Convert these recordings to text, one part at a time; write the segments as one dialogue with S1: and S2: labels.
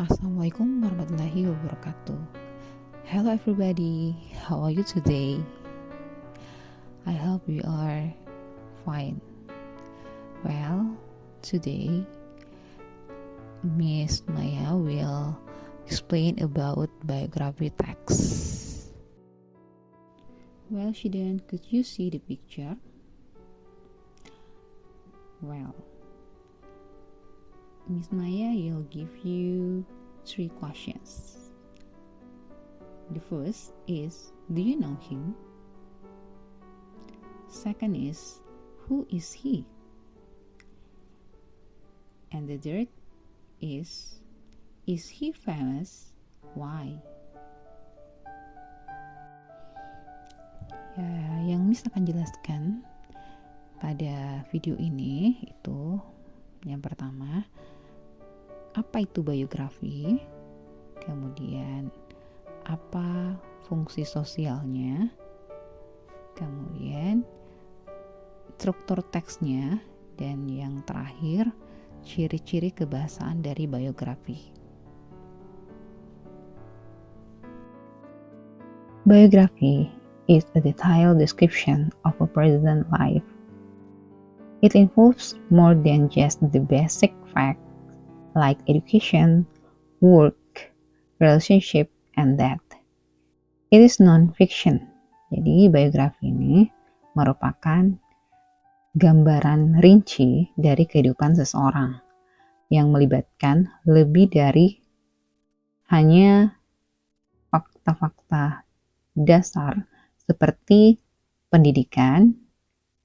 S1: Assalamualaikum warahmatullahi wabarakatuh. Hello everybody, how are you today? I hope you are fine. Well, today Miss Maya will explain about biography text. Well, Shidan, could you see the picture? Well, Miss Maya will give you 3 questions. The first is, do you know him? Second is, who is he? And the third is he famous? Why? Ya, yang Miss akan jelaskan pada video ini itu yang pertama, apa itu biografi? Kemudian apa fungsi sosialnya? Kemudian struktur teksnya, dan yang terakhir ciri-ciri kebahasaan dari biografi. Biography is a detailed description of a person's life. It involves more than just the basic facts like education, work, relationship, and death. It is non-fiction. Jadi biografi ini merupakan gambaran rinci dari kehidupan seseorang yang melibatkan lebih dari hanya fakta-fakta dasar seperti pendidikan,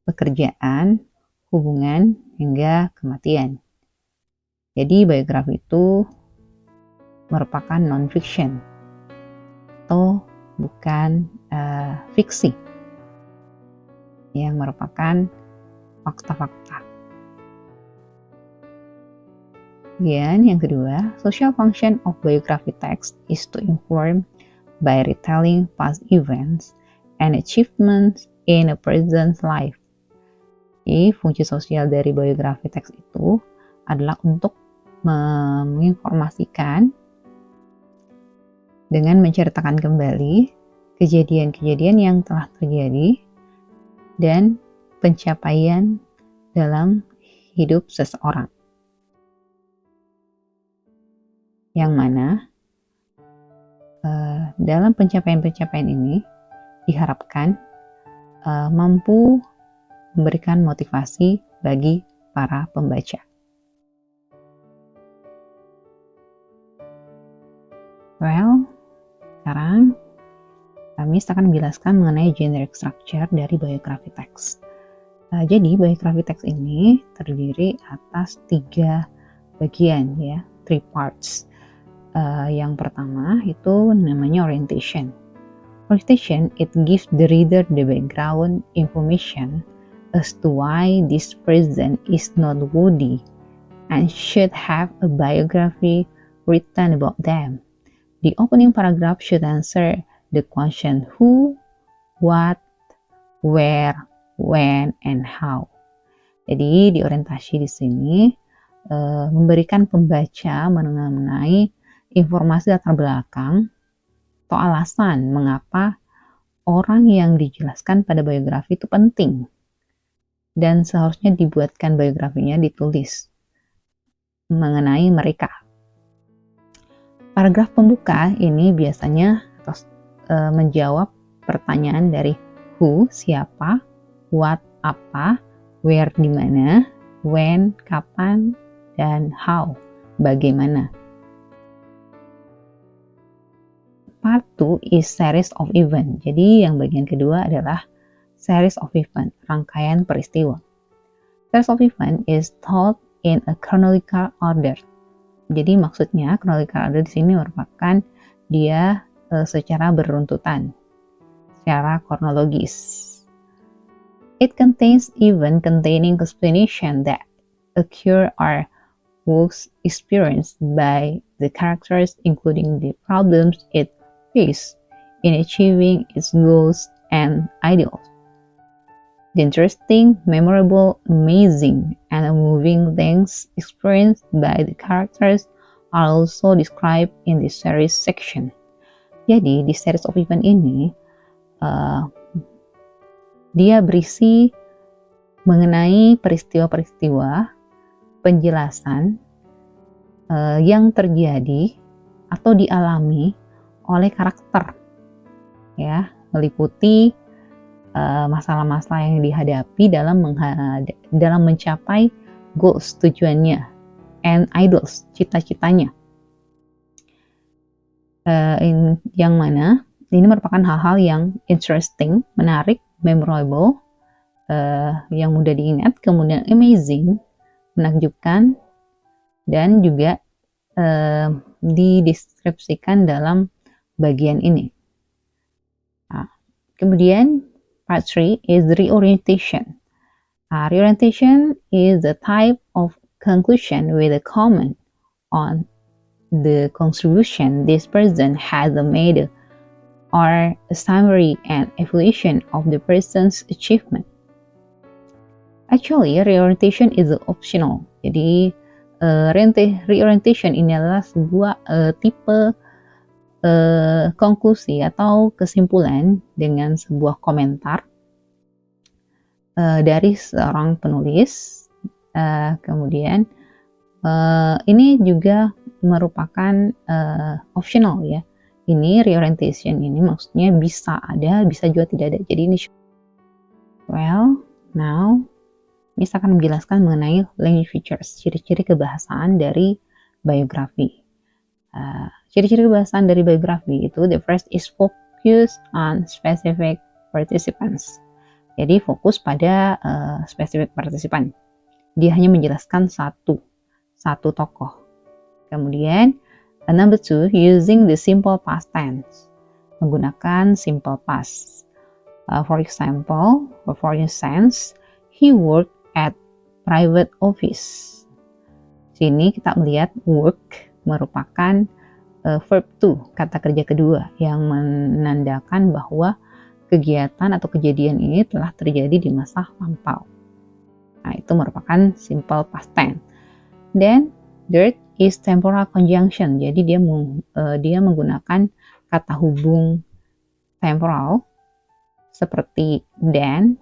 S1: pekerjaan, hubungan, hingga kematian. Jadi biografi itu merupakan non-fiction atau bukan fiksi yang merupakan fakta-fakta. Kemudian yang kedua, social function of biography text is to inform by retelling past events and achievements in a person's life. Jadi fungsi sosial dari biografi teks itu adalah untuk menginformasikan dengan menceritakan kembali kejadian-kejadian yang telah terjadi dan pencapaian dalam hidup seseorang. Yang mana dalam pencapaian-pencapaian ini diharapkan mampu memberikan motivasi bagi para pembaca. Well, sekarang kami akan menjelaskan mengenai generic structure dari biografi teks. Jadi biografi teks ini terdiri atas 3 bagian, ya, 3 parts. Yang pertama itu namanya orientation. Orientation, it gives the reader the background information as to why this person is not worthy and should have a biography written about them. The opening paragraph should answer the question who, what, where, when, and how. Jadi di orientasi di sini memberikan pembaca mengenai informasi latar belakang atau alasan mengapa orang yang dijelaskan pada biografi itu penting dan seharusnya dibuatkan biografinya, ditulis mengenai mereka. Paragraf pembuka ini biasanya menjawab pertanyaan dari who, siapa, what, apa, where, di mana, when, kapan, dan how, bagaimana. Part 2 is series of event. Jadi yang bagian kedua adalah series of event, rangkaian peristiwa. Series of event is told in a chronological order. Jadi maksudnya chronological order di sini merupakan dia secara beruntutan, secara kronologis. It contains event containing explanation that occur or was experienced by the characters, including the problems it faced in achieving its goals and ideals. The interesting, memorable, amazing, and moving things experienced by the characters are also described in the series section. Jadi di series of event ini dia berisi mengenai peristiwa-peristiwa penjelasan yang terjadi atau dialami oleh karakter, ya, meliputi masalah-masalah yang dihadapi dalam mencapai goals, tujuannya, and idols, cita-citanya. Yang mana ini merupakan hal-hal yang interesting, menarik, memorable, yang mudah diingat, kemudian amazing, menakjubkan, dan juga dideskripsikan dalam bagian ini. Nah, kemudian part 3 is reorientation. Reorientation is the type of conclusion with a comment on the contribution this person has made or a summary and evaluation of the person's achievement. Actually, reorientation is optional. Jadi, reorientation ini adalah sebuah tipe konklusi atau kesimpulan dengan sebuah komentar dari seorang penulis. Kemudian ini juga merupakan optional, ya. Ini reorientation ini maksudnya bisa ada, bisa juga tidak ada. Jadi ini now Miss akan menjelaskan mengenai language features, ciri-ciri kebahasaan dari biografi. Ciri-ciri kebahasaan dari biografi itu, the first is focus on specific participants. Jadi fokus pada spesifik partisipan. Dia hanya menjelaskan satu tokoh. Kemudian number 2, using the simple past tense, menggunakan simple past. For example, for instance, he worked at private office. Sini kita melihat work merupakan verb to, kata kerja kedua, yang menandakan bahwa kegiatan atau kejadian ini telah terjadi di masa lampau. Nah, itu merupakan simple past tense. Then third is temporal conjunction. Jadi dia menggunakan kata hubung temporal seperti then,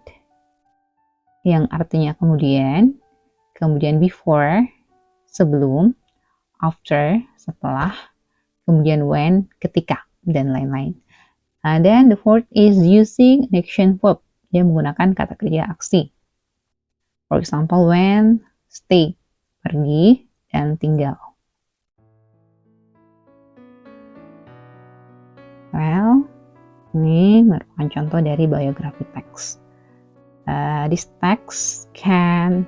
S1: yang artinya kemudian before, sebelum, after, setelah, kemudian when, ketika, dan lain-lain. And then the fourth is using an action verb. Dia menggunakan kata kerja aksi. For example, went, stay, pergi, dan tinggal. Well, ini merupakan contoh dari biography text. This text can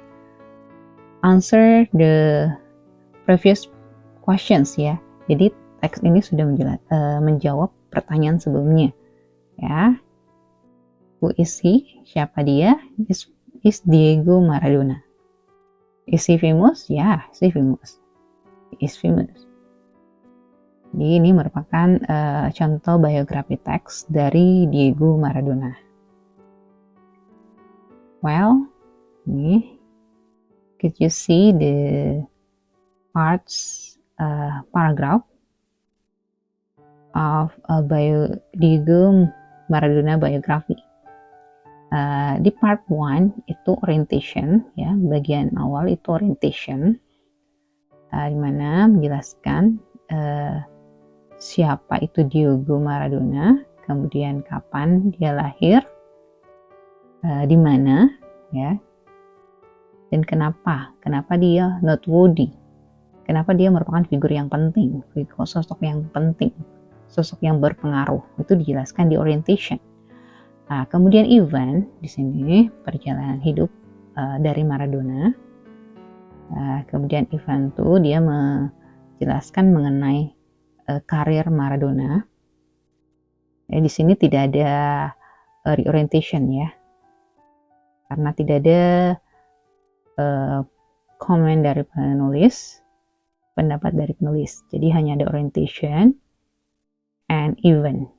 S1: answer the previous questions, ya. Jadi teks ini sudah menjawab pertanyaan sebelumnya, ya. Who is he? Siapa dia? Is Diego Maradona. Is he famous? Yeah, he famous. He is famous. Jadi ini merupakan contoh biografi teks dari Diego Maradona. Well, ini could you see the parts paragraph of Diego Maradona biography. Di part 1 itu orientation, ya, bagian awal itu orientation, di mana menjelaskan siapa itu Diego Maradona, kemudian kapan dia lahir, di mana, ya, dan kenapa dia noteworthy, kenapa dia merupakan figur yang penting, sosok yang penting, sosok yang berpengaruh. Itu dijelaskan di orientation. Nah, kemudian event di sini perjalanan hidup dari Maradona. Kemudian event itu dia menjelaskan mengenai karir Maradona. Di sini tidak ada reorientation, ya, karena tidak ada komen dari penulis, pendapat dari penulis. Jadi hanya ada orientation and event.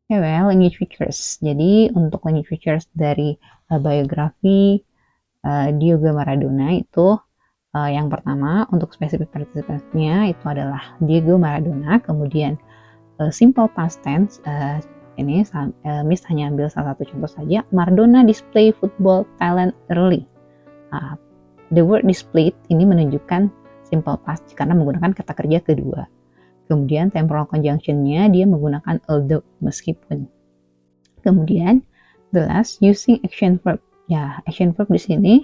S1: Well, language features. Jadi untuk language features dari biografi Diego Maradona itu Yang pertama, untuk spesifik participansnya itu adalah Diego Maradona, kemudian simple past tense, ini Miss hanya ambil salah satu contoh saja. Maradona display football talent early. The word displayed ini menunjukkan simple past karena menggunakan kata kerja kedua. Kemudian temporal conjunctionnya dia menggunakan although, meskipun. Kemudian the last using action verb. Ya, action verb di sini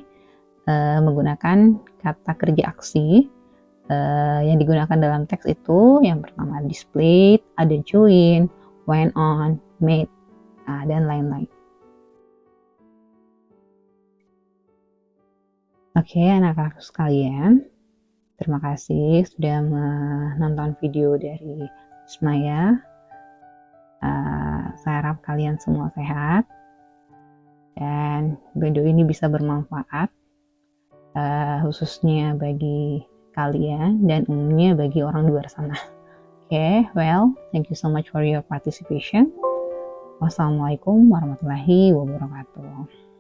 S1: menggunakan kata kerja aksi yang digunakan dalam teks itu. Yang pertama displayed, ada join, went on, made, dan lain-lain. Oke, anak-anak sekalian, terima kasih sudah menonton video dari Ismaya. Saya harap kalian semua sehat dan video ini bisa bermanfaat, khususnya bagi kalian dan umumnya bagi orang di luar sana. Okay, well, thank you so much for your participation. Wassalamualaikum warahmatullahi wabarakatuh.